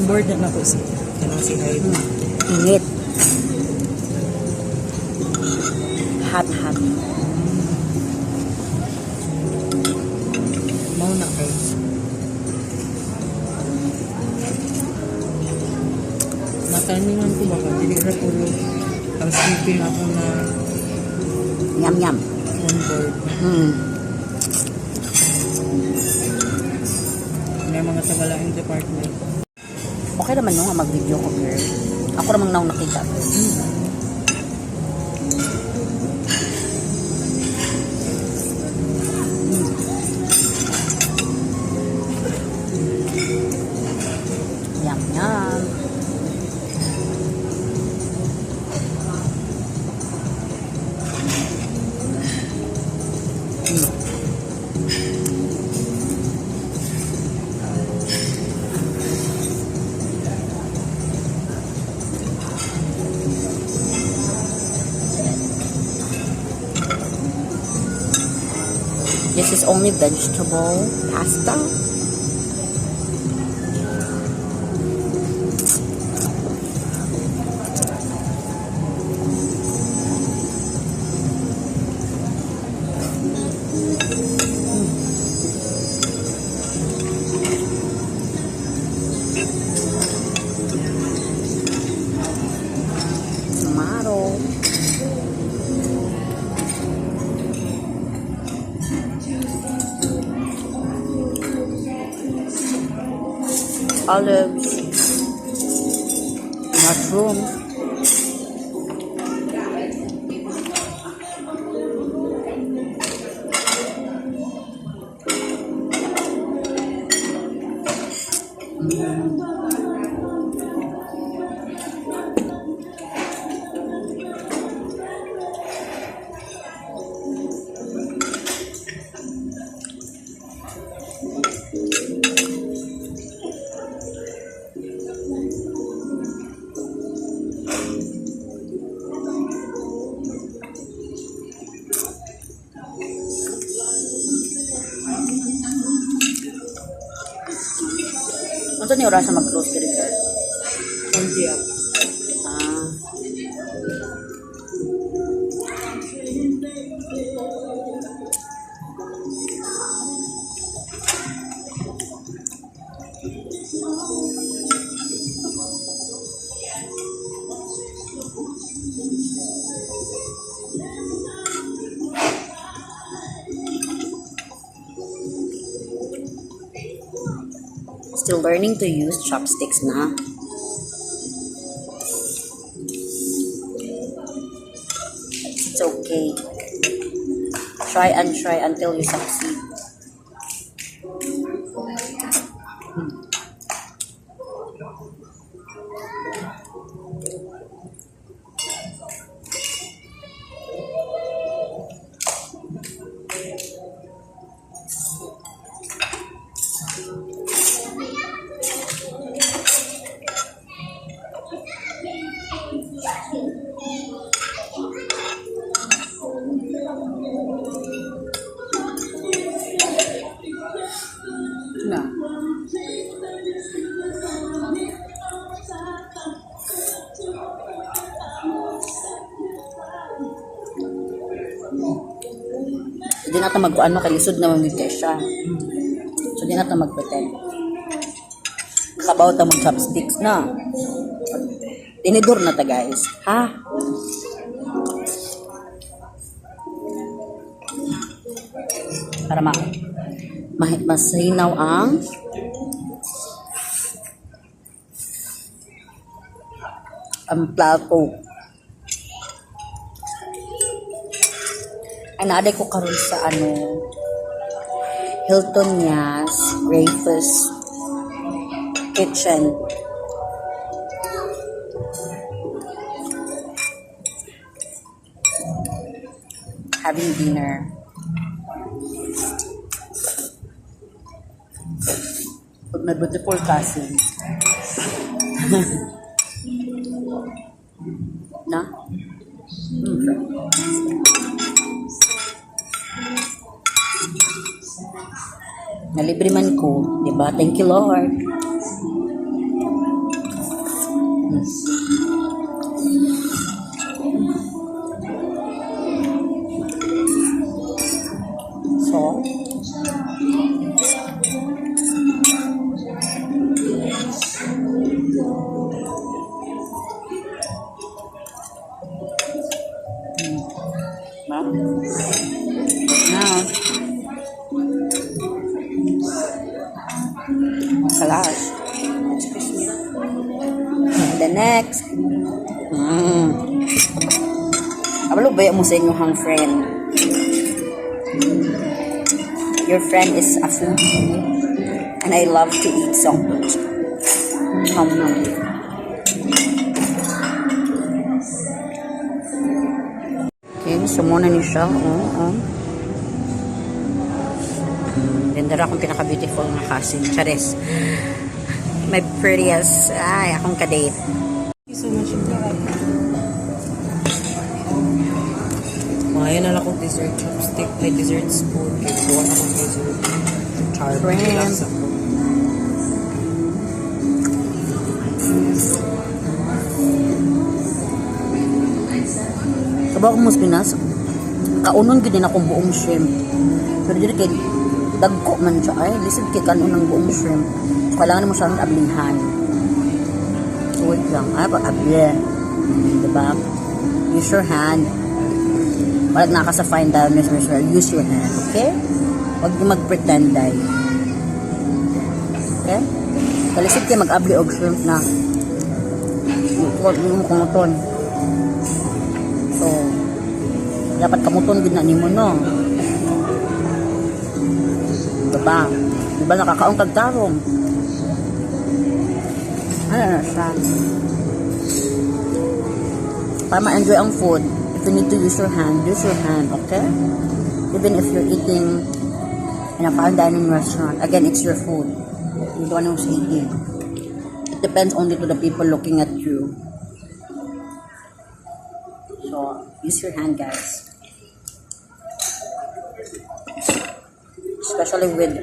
board na ako sa kanang si Heidi. Init. Hot. Mau na kay. Nataningan ko baka dili ra puro housekeeping ako na Yum. on board. May mga tagalaing department. Okay naman nung nga mag-video ko, girl. Ako namang naong nakita. Yum. This is only vegetable pasta. Tomato. Olives, mushroom, Ano ni oras na mag-close diri, girl? Hindi ako. Ah. Still learning to use chopsticks na. It's okay. Try until you succeed. Na. Hindi natin mag-ano, kalisod na mamigay siya. So, hindi natin mag-pretend. Kabaw ta mag-chopsticks na. Tinidor na ta, guys. Ha? Para masinaw ang plato. Ay, naaday ko karon sa Hilton Yas Raffles Kitchen. Having dinner. With my beautiful cousin. Na? Nalibre man ko, diba? Thank you, Lord. So, now, salas. And the next, abalo ba mo sa inyong friend? Your friend is a foodie, and I love to eat so much. Okay, so muna ni siya. Ganda ra akong pinaka-beautiful na cousin. Charis. My prettiest. Ay, akong kadate. Thank you so much. Ngayon na lang akong dessert chopstick. May dessert spoon. Kaya gawa na akong dessert. Charbon. Shrimp. Kabaw ko mas Pinas, kaunon gid din akong buong shrimp. Pero dili kay dagko man siya ay lisod kay kanon ng buong shrimp. So, kailangan mo siyang ablihan. So, wait lang. Ay, pag-abli. Diba? Use your hand. Walang naka sa fine diamonds, use your hand. Okay? Huwag mo mag-pretend ay. Okay? Kalisod kayo mag-abli og shrimp na. Huwag mo kumuton. So, dapat kamuton din na ni mo, no? Diba? Diba nakakaong kagtarong? Ano na siya? Para ma-enjoy ang food, if you need to use your hand, okay? Even if you're eating in a fine dining restaurant, again, it's your food. You're the one who's eating. It depends only to the people looking at you. So, use your hand, guys. Especially with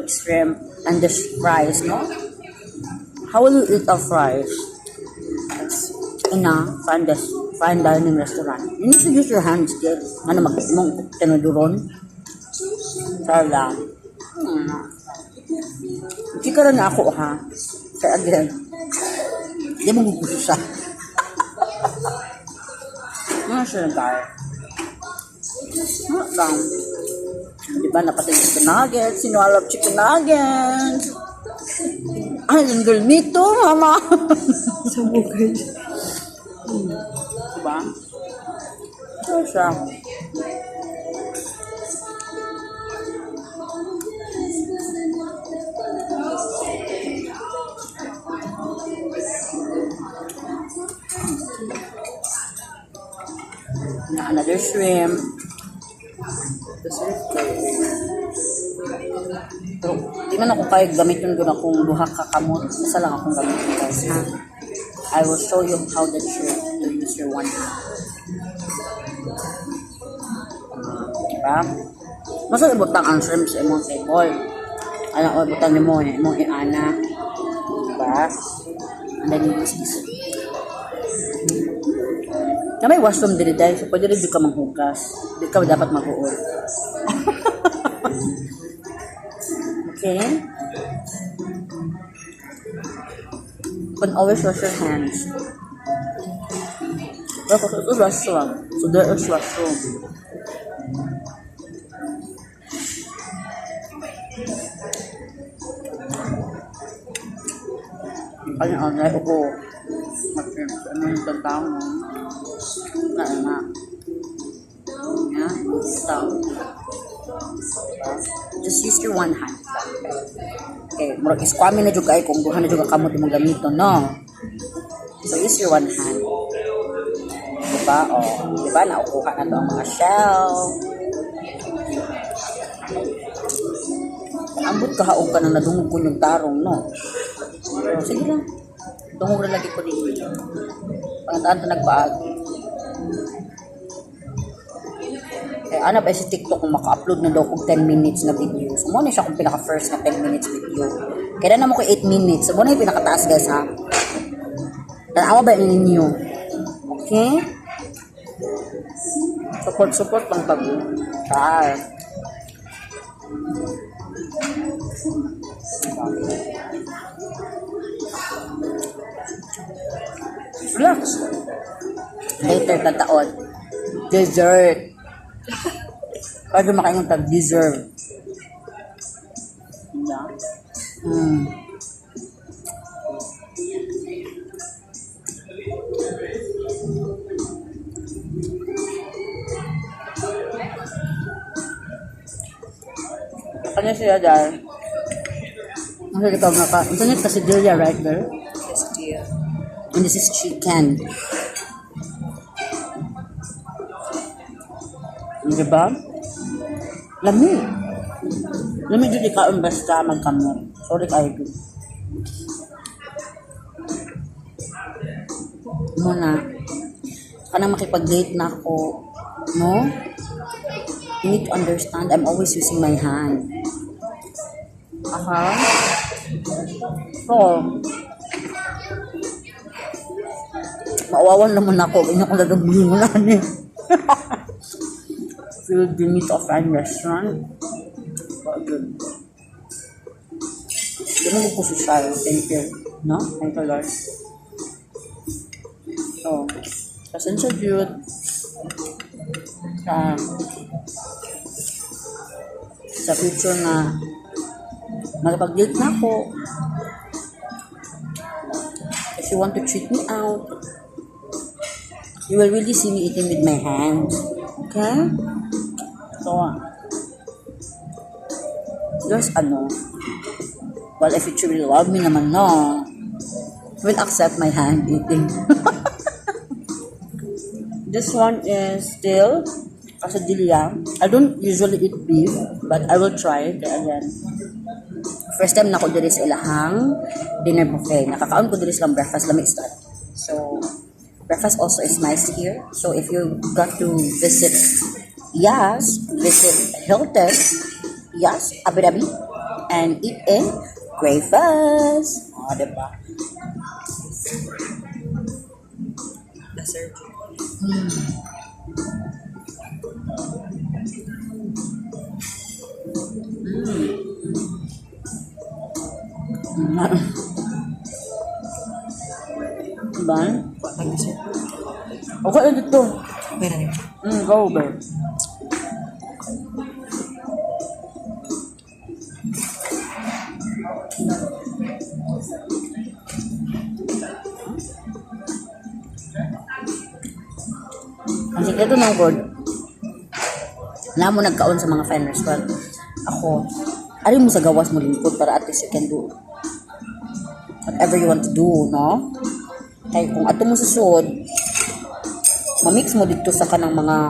shrimp and the fries, no? How will you eat a fries in a fine dining restaurant? You need to use your hands, guys. Ano mong tinuduron? Sala. Hindi ka rin ako, ha? Kaya again, hindi mo gugusto siya. Ano siya guys? Ano lang? Diba napatay chicken nuggets? Sino I love chicken nuggets? Ay, yung girl me too, mama. Sa bukay. Diba? Ano siya? Another shrimp. Pero, di man ako kaya gamitin doon akong duha kakamot. Isa lang akong gamitin, guys, ha? I will show you how the shrimp to use your one hand. Diba? Masa ibutang ang shrimp sa imong table. Ano, ibutang mo, imong iana. Diba? And then you use this. Na may washroom dili dahil so pwede rin di ka manghugas. Di ka dapat mag-uol. Okay? You can always wash your hands. Because it is restaurant. So there is washroom. Ano upo. Ano yung tantang mo? Na. Yeah, so just use your one hand. Okay, murag iskwami na jud kay kung duha na jud ka kamot imong gamiton, no? So use your one hand. Diba? Oh, diba naukuha na to ang mga shell. Ambot kahaog ka nang nadungog ko yung tarong, no? So, sige lang. Dungog na lagi ko dito. Pangataan to nagpaagi. Ano ba si TikTok kung maka-upload na daw kong 10 minutes na video. So, muna siya kung pinaka-first na 10 minutes video. Kaya na mo ko 8 minutes. So, muna yung pinaka-taas, guys, ha? Tanawa ba ninyo? Okay? Support lang pag relax. Later tataon. Dessert. Pwede makaingon tag dessert. Kanya siya dahil ang ikaw nga ka. Ito niya quesadilla right there. Yes, dear. And this is chicken. Diba? Lami. Lami dito ikaon basta magkamot. Sorry kayo. Muna. Kanang makipag-date na ako. No? You need to understand, I'm always using my hand. So, maawawan naman ako. Ganyan ko nagagawin mo na ni. Feel the need of fine restaurant. But good. Ganun po si Shai. Thank you. No? Thank you, Lord. So, pasensya Jude. Sa future na magpag-date na ako. If you want to treat me out, you will really see me eating with my hands. Okay? So, just well, if you truly love me naman, no, will accept my hand eating. This one is still quesadilla. I don't usually eat beef, but I will try it again. First time na ko diri sa ilahang dinner buffet. Nakakaon ko diri sa breakfast, lamig start. So, breakfast also is nice here. So, if you got to visit Hilton, Abu Dhabi, and eat in breakfast. Diba? Dessert. Diba? Dessert. Okay na dito. Pera rin. Go, babe. Ang sikreto ng God, alam mo nagkaon sa mga fine restaurant. Ako, ari mo sa gawas mo lingkod para at least you can do whatever you want to do, no? Kaya kung ato mo sa sud, mamix mo dito sa kanang mga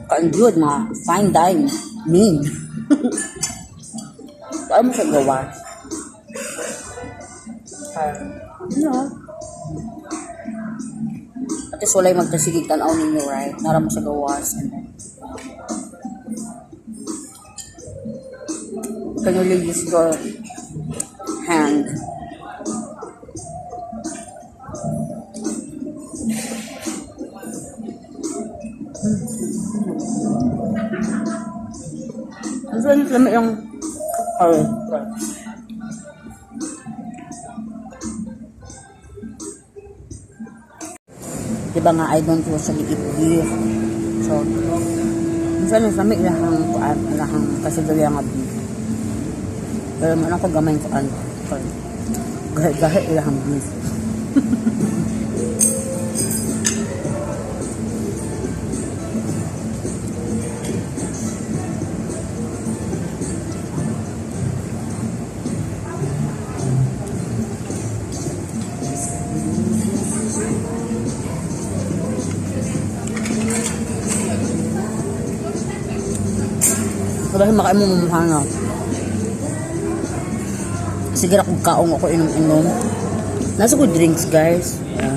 ka-enjoy, mga fine dining. Kaya mo sa gawas. At least walay magkasigig tanaw ninyo, right? Nara mo sa gawas. Can you really use your hand? Ang sanit lamig yung diba nga I don't usually eat beef. So, minsan yung lamig lahang kasigurya nga beef. Pero man ako gamay ko gahe lahang beef. Dahil makain mo mumuhana. Sige kung kaong ako inom-inom. Nasa ko drinks, guys. Yeah.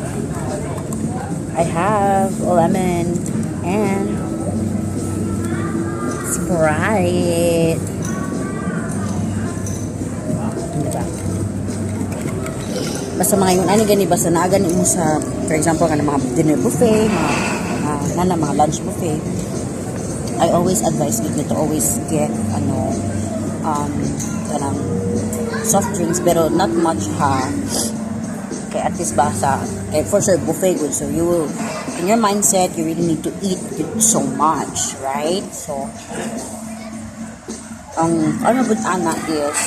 I have lemon and Sprite. Diba? basta mga yun, ano gani, basta naagani mo sa, for example, mga dinner buffet, mga lunch buffet, I always advise you to always get, kanang soft drinks, pero not much ha. Okay, at least okay, for sure, buffet good. So you will, in your mindset, you really need to eat so much, right? So, ano good ana is,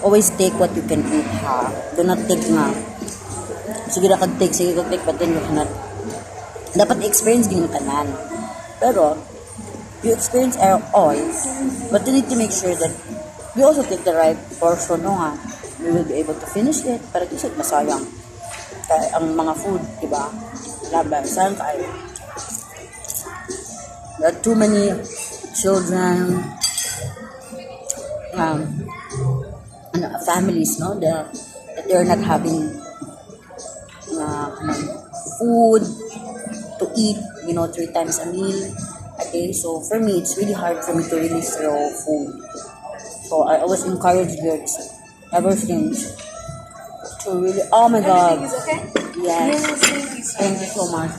always take what you can eat ha. Do not take nga. Sige na kag-take, but then you cannot. Dapat experience din yung tanan. Pero, you experience all, but you need to make sure that you also take the right portion no nga. You will be able to finish it para kasi masayang. Kaya ang mga food, diba? Laban, sayang kayo. There are too many children, families, no? That they're not having food to eat, 3 times a meal a day. So for me, it's really hard for me to really throw food. So I always encourage girls ever since to really, oh my god, okay? yes, thank you so much.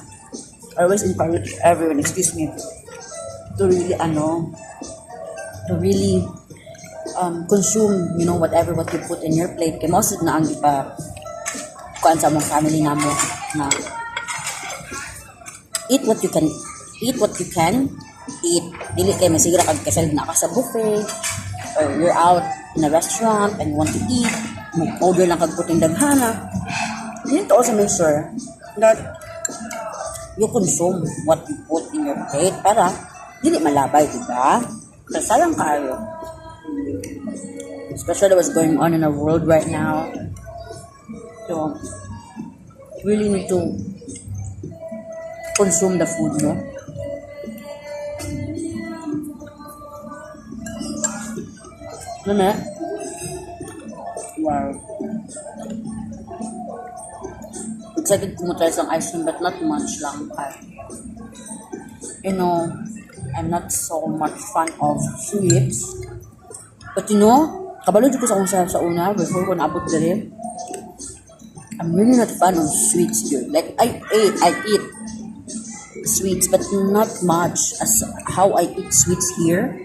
I always encourage everyone, to really consume, whatever what you put in your plate. Kaya most na ang kuan sa mong family namo na eat what you can eat. Dili kay masigra kag kasal na ka sa buffet or you're out in a restaurant and you want to eat, mag-order lang kag puting daghana. You need to also make sure that you consume what you put in your plate para dili malabay, diba? Kasi sayang kayo. Especially what's going on in our world right now. So, you really need to consume the food, no? Ano na? Wow. Excited pumunta sa ice cream but not much lang. I'm not so much fan of sweets. But kabalo ko sa kung sa una before ko naabot dali. I'm really not fan of sweets, dude. Like I eat sweets but not much as how I eat sweets here.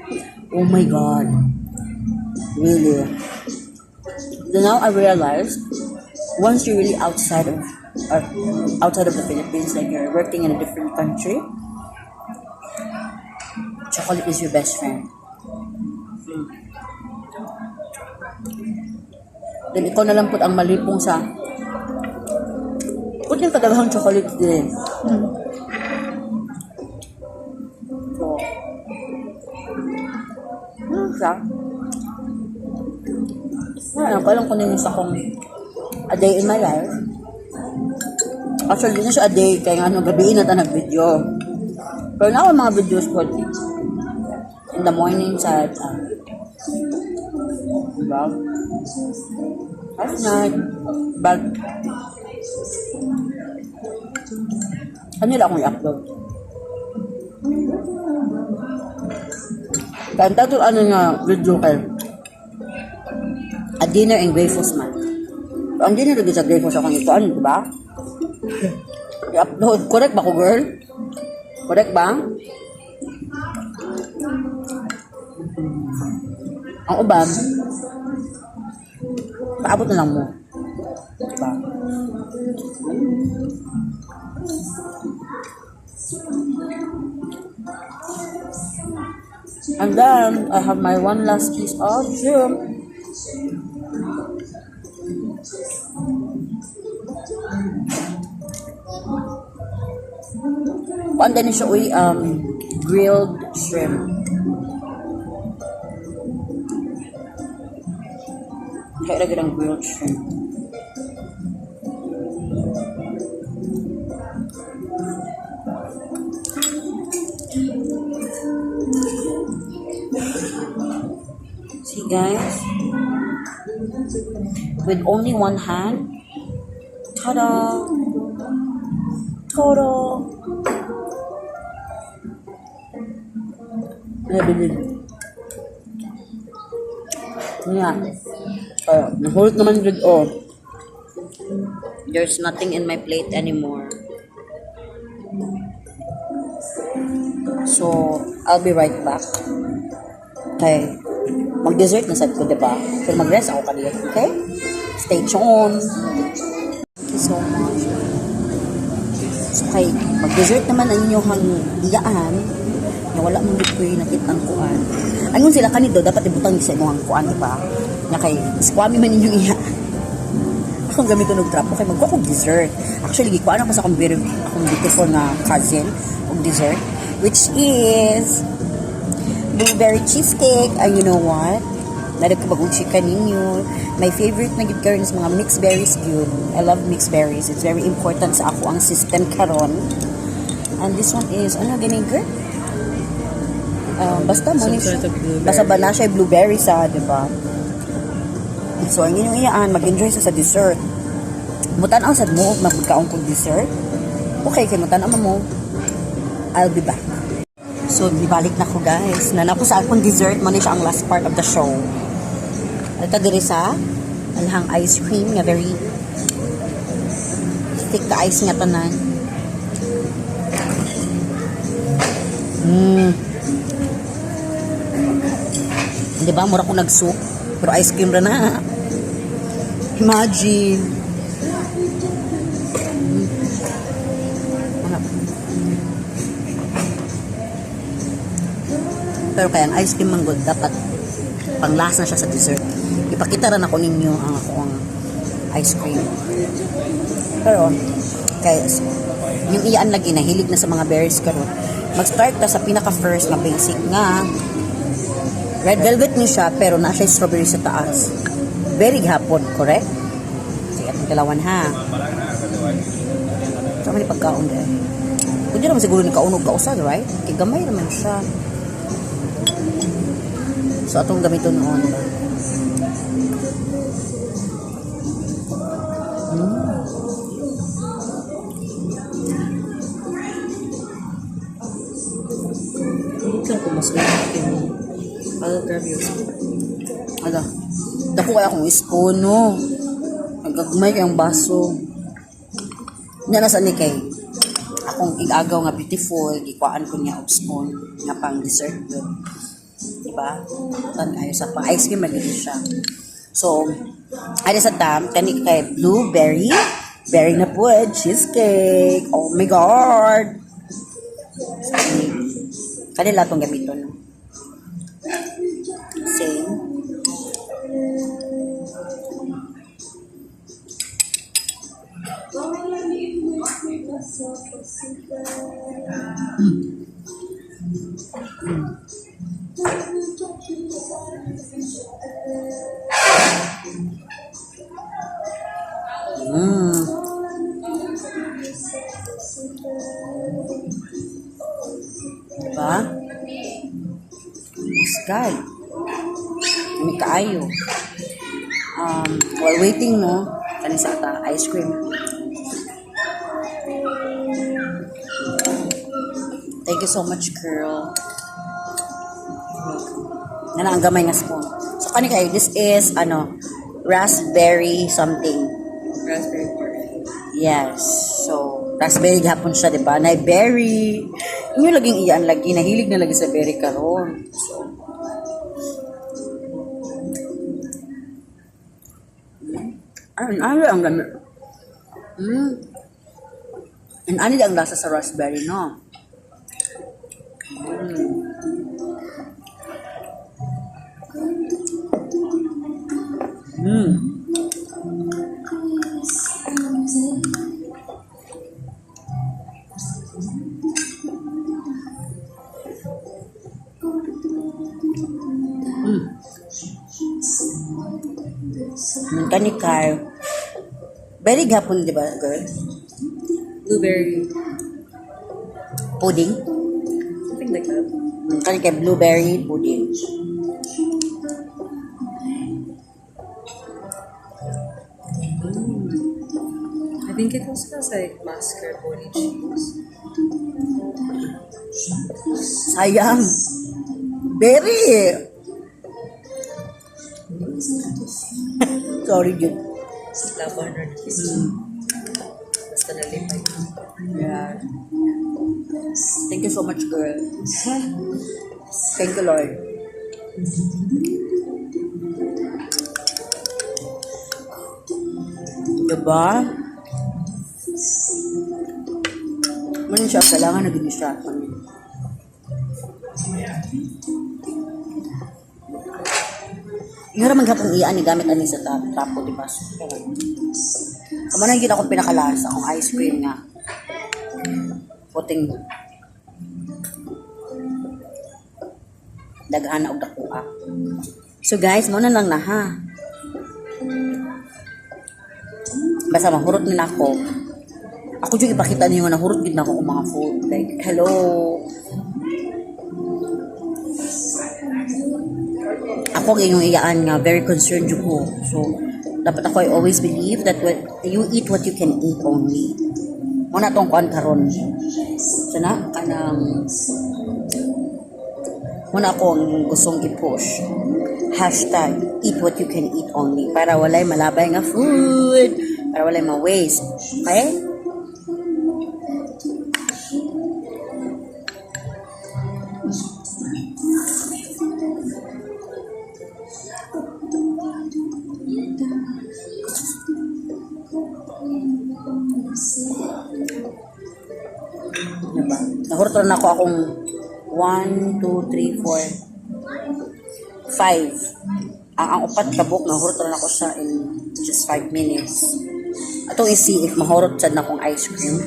Oh my god. Really. Then now I realized once you're really outside of the Philippines, like you're working in a different country, chocolate is your best friend. Then ikaw na lang po ang malipong sa put yung kadaghang chocolate din. So, siya. Alam ko na yung sa kong a day in my life. Actually, na siya a day, kaya nga gabiin na tayo nag-video. Pero na ako mga videos ko in the morning sa diba? At night, but kanila akong i-upload. Kanta to video kay A Dinner in Grateful's Month. So, ang dinner lagi sa Grateful's akong ituan, diba? I-upload. Correct ba ko, girl? Correct ba? Ang uban, paabot na lang mo. Diba? And then, I have my one last piece of shrimp. And then siya grilled shrimp. Kaya lagi ng grilled shrimp. See guys, with only one hand, ta-da! Ta-da! Nabilib. Yeah. Nahulot naman good, oh. There's nothing in my plate anymore. So, I'll be right back. Okay. Mag-dessert na sad ko, diba? Pero mag-rest ako kanina, okay? Stay tuned. Thank you so much. So, okay. Mag-dessert naman ang inyong iyaan na wala mong dito yung nakitang kuan. Anong sila kanito, dapat ibutang sa inyong kuan, diba? Na kay, squami man inyong iyaan. Akong gamiton ng trap, okay, magkuha akong dessert. Actually, gikuha ako sa akong beautiful na cousin og dessert, which is blueberry cheesecake. And you know what? Nadagkabagong chika ninyo. My favorite na gid karon is mga mixed berries yun. I love mixed berries. It's very important sa ako ang system karon. And this one is, ano, vinegar? Basta mo ni basta ba na siya blueberry sa, diba? So, ang inyong iyaan, mag-enjoy sa dessert. Mutanaw sad mo, magkaon kong dessert. Okay, kay mutanaw mo, I'll be back. So, bibalik na ko, guys. Nanako sa akong dessert, man siya ang last part of the show. Ito diri sa alhang ice cream nga very thick ka ice nga tanan. Diba, mura ko nag-soup. Pero ice cream ra na. Imagine. Pero kaya ang ice cream man good, dapat panglasa siya sa dessert. Ipakita rin ako ninyo ang akong ice cream. Pero, kaya, yung iyaan lagi, nahilig na sa mga berries karon. Mag-start ta sa pinaka-first na basic nga. Red velvet niyo siya, pero na siya strawberry sa taas. Very hapon, correct? Sige, atong kalawan ha. Sama ni pagkaon dahil. Pwede naman siguro ni kaunog kausan, right? Kaya gamay naman siya. So, atong gamiton noon ba? Hindi ko mas ganyan. I'll grab your spoon. Ala, dako kaya akong spoon, no? Nagagmay kayang baso. Yan nasa ni kay. Akong igagaw nga beautiful, ikuhaan ko niya og spoon nga pang dessert yun. Diba? Tan kayo sa pang ice cream magiging siya. So, ay sa tam, kani kay blueberry, berry na po, cheesecake. Oh my God! Kanila itong gamiton, no? Same. Diba? It's God. May kaayo. While waiting, no? Kani sa ata, ice cream. Thank you so much, girl. Nga ang gamay nga spoon. So, kani kayo, this is, raspberry something. Raspberry parfait. Yes. So, raspberry gapon siya, diba? Na berry. Inyo laging iyan lagi. Nahilig na lagi sa berry karon. So, ano ang gamit? And ano ang lasa sa raspberry, no? Kani kayo. Very gapon, di ba, girl? Blueberry. Pudding. Something like that. Kani kayo, blueberry pudding. I think it also has like mascarpone cheese. Sayang. Berry. Sorry, Jud. Laban na. Basta nalipay. Yeah. Thank you so much, girl. Thank you, Lord. Diba? Ano siya? Kailangan naging siya. Yung ramang hapong iyaan ni gamit ani sa tapo, diba? Kamana yun akong pinakalasa, akong ice cream nga. Puting daghan na og dakuha. So guys, mo na lang na ha. Basta mahurot nila ako. Ako yung ipakita niyo nga nahurot din ako ng mga food. Like, hello. Ako yung iyaan nga, very concerned yung ko. So, dapat ako I always believe that when you eat what you can eat only. Muna tong kuan karon. Sana kanang muna ako ang gustong i-push. Hashtag eat what you can eat only. Para walay malabay nga food. Para walay ma-waste. Okay? Diba? Nahurot na ako akong 1, 2, 3, 4, 5. Ang upat kabuk, nahurot na ako siya in just 5 minutes. Atong isi if mahurot siya na akong ice cream.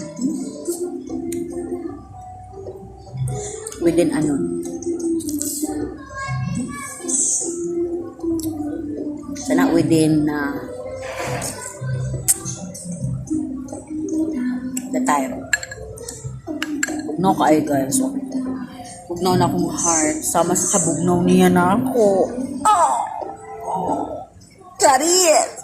Within ano? Sana within the time. Bugnaw ka ay guys. Bugnaw na akong heart. Sama sa bugnaw niya na ako. Oh! Charis!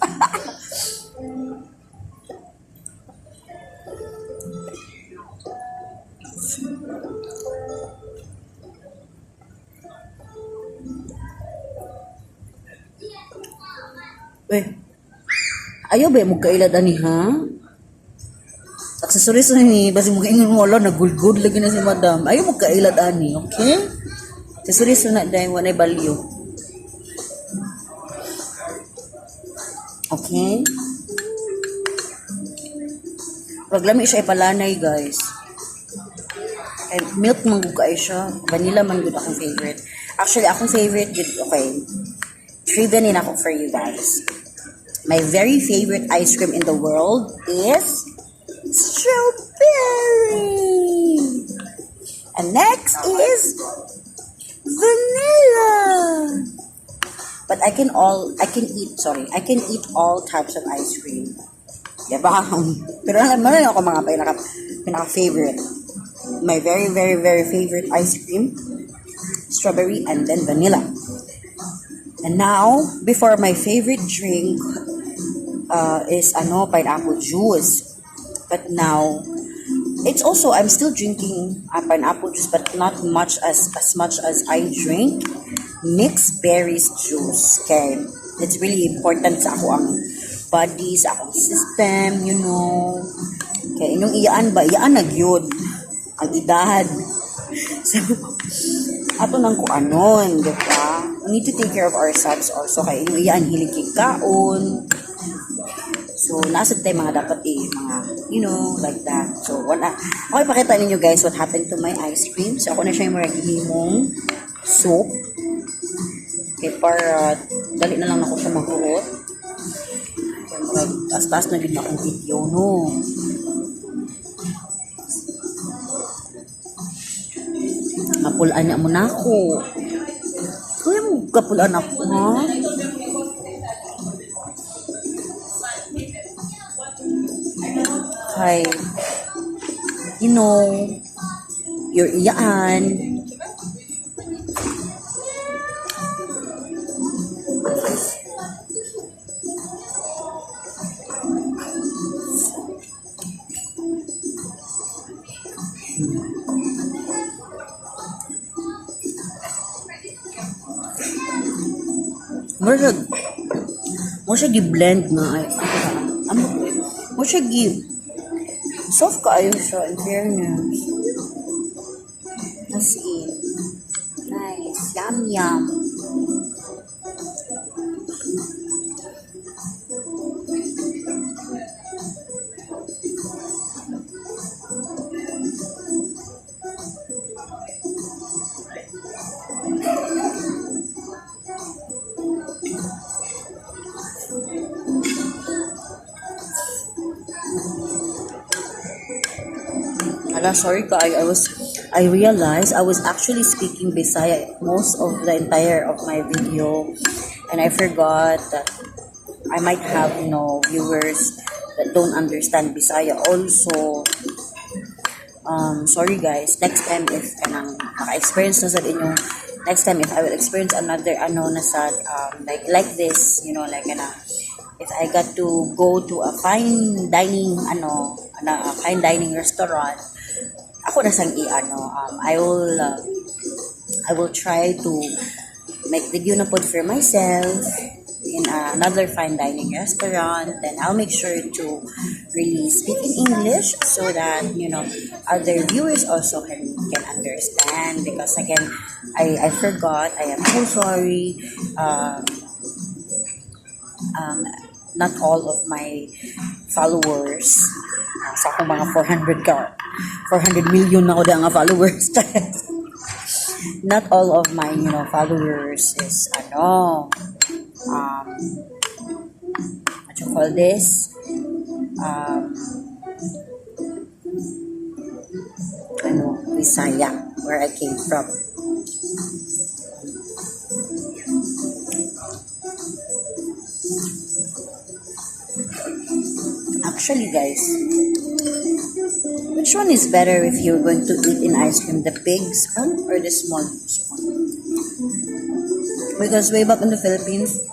Ayaw ba mo kailad ani ha? Aksesoris na ni basi mo kaingon mo wala nagulgod lagi na si madam. Ayaw mo kailad ani, okay? Aksesoris na dahil wanay value. Okay? Paglami siya ipalanay guys. And milk man gud kay siya. Vanilla man gud akong favorite. Actually akong favorite gud okay. Trivia ni ako for you guys. My very favorite ice cream in the world is strawberry. And next is vanilla. But I can eat all types of ice cream. Diba? Pero alam mo rin ako mga pinaka-favorite. My very, very, very favorite ice cream, strawberry and then vanilla. And now, before my favorite drink is pineapple juice. But now, it's also I'm still drinking pineapple juice, but not much as much as I drink mixed berries juice. Okay, it's really important sa ako ang body, sa akong system, you know. Okay, inyong iyaan ba? Iyaan na gyud ang edad. So, ato nang kuanon, di ba? We need to take care of ourselves also. Kaya inyong iyaan hilig kaon. So, nasa tayo mga dapat mga, you know, like that. So, wala. Okay, pakita ninyo guys what happened to my ice cream. So, ako na siya yung maghihimong soup. Okay, para dali na lang ako siya maghurot. Taas-taas na din akong video, no? Mapulaan niya mo na ako. Kaya mo kapulaan ako, ha? Hi. You know, you're iyaan. mo siya gi-blend na ay mo siya soft kaayo siya in fairness. As in, nice, yum. Sorry ka, I realized I was actually speaking Bisaya most of the entire of my video, and I forgot that I might have, viewers that don't understand Bisaya also. Sorry guys, next time if maka-experience na sa inyo, next time if I will experience another like this, if I got to go to a fine dining a fine dining restaurant, ako na sang I will try to make video na pod for myself in another fine dining restaurant. Then I'll make sure to really speak in English so that other viewers also can understand, because again I forgot. I am so sorry. Not all of my followers sa akong mga 400 million na ko da nga followers. Not all of my followers is what you call this, Bisaya, where I came from. Actually guys, which one is better if you're going to eat in ice cream, the big spoon or the small spoon? Because way back in the Philippines,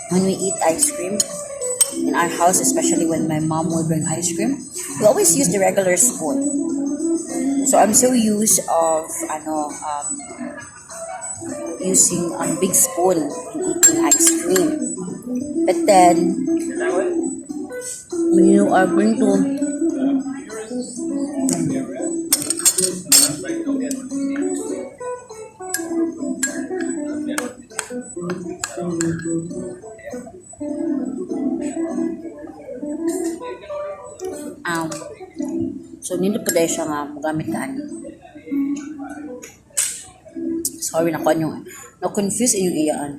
when we eat ice cream in our house, especially when my mom will bring ice cream, we always use the regular spoon. So I'm so used of using a big spoon in eating ice cream. But then when you are going to so nito pa dahil siya nga magamit ka sorry na confuse inyong iyaan.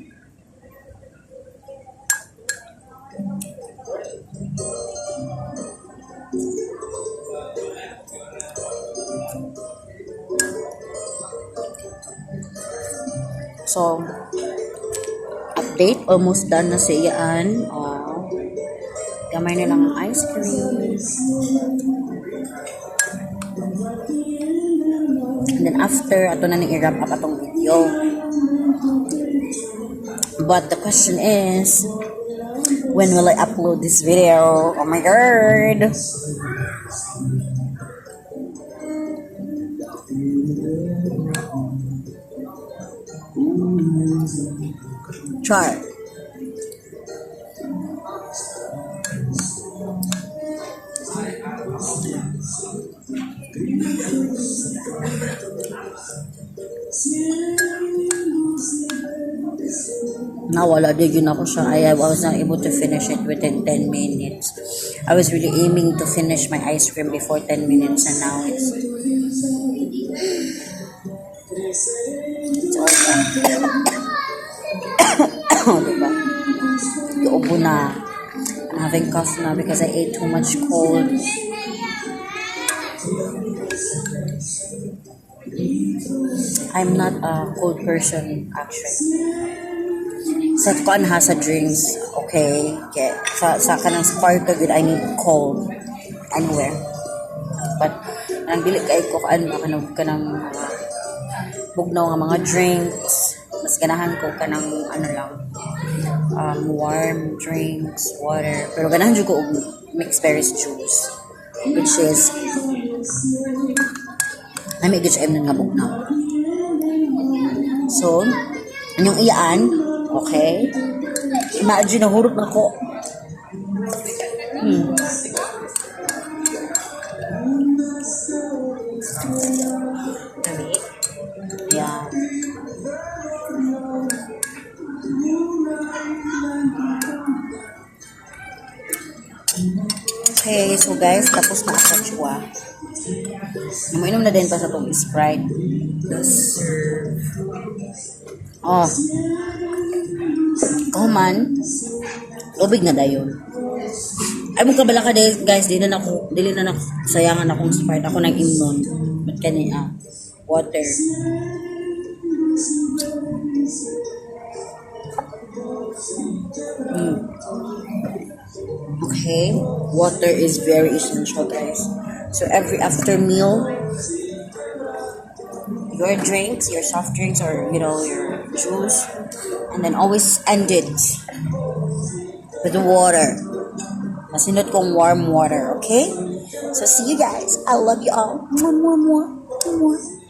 So, update, almost done na siyaan. Gamay na lang ang ice cream. And then after, ato na nang i-wrap up atong video. But the question is, when will I upload this video? Oh my god! Char. Nawala din yun ako siya. I was not able to finish it within 10 minutes. I was really aiming to finish my ice cream before 10 minutes, and now it's over. Diba? Uubo na. I'm having cough now because I ate too much cold. I'm not a cold person actually. Sa kuan ha sa drinks, okay? Sa kanang spark good, I need cold anywhere. But nang dili kay ko kanang bugnaw nga mga drinks, mas ganahan ko kanang warm drinks, water. Pero ganahan jud ko og mixed berries juice, which is I may get nga bugnaw. So, anyong iyaan, okay? Imagine, nahurot na ko. Dali. Yeah. Okay, so guys, tapos na ang chua. Uminom na din pa sa itong Sprite. Oh. Man. Lubig na dayon. Ay mo kabala ka guys, dili na ako sayangan akong Sprite. Ako nang imnon. But kani water. Okay, water is very essential, guys. So every after meal, your drinks, your soft drinks, or your juice, and then always end it with the water. Masinot kong warm water, okay? So see you guys. I love you all. Mwah, mwah, mwah. Mwah.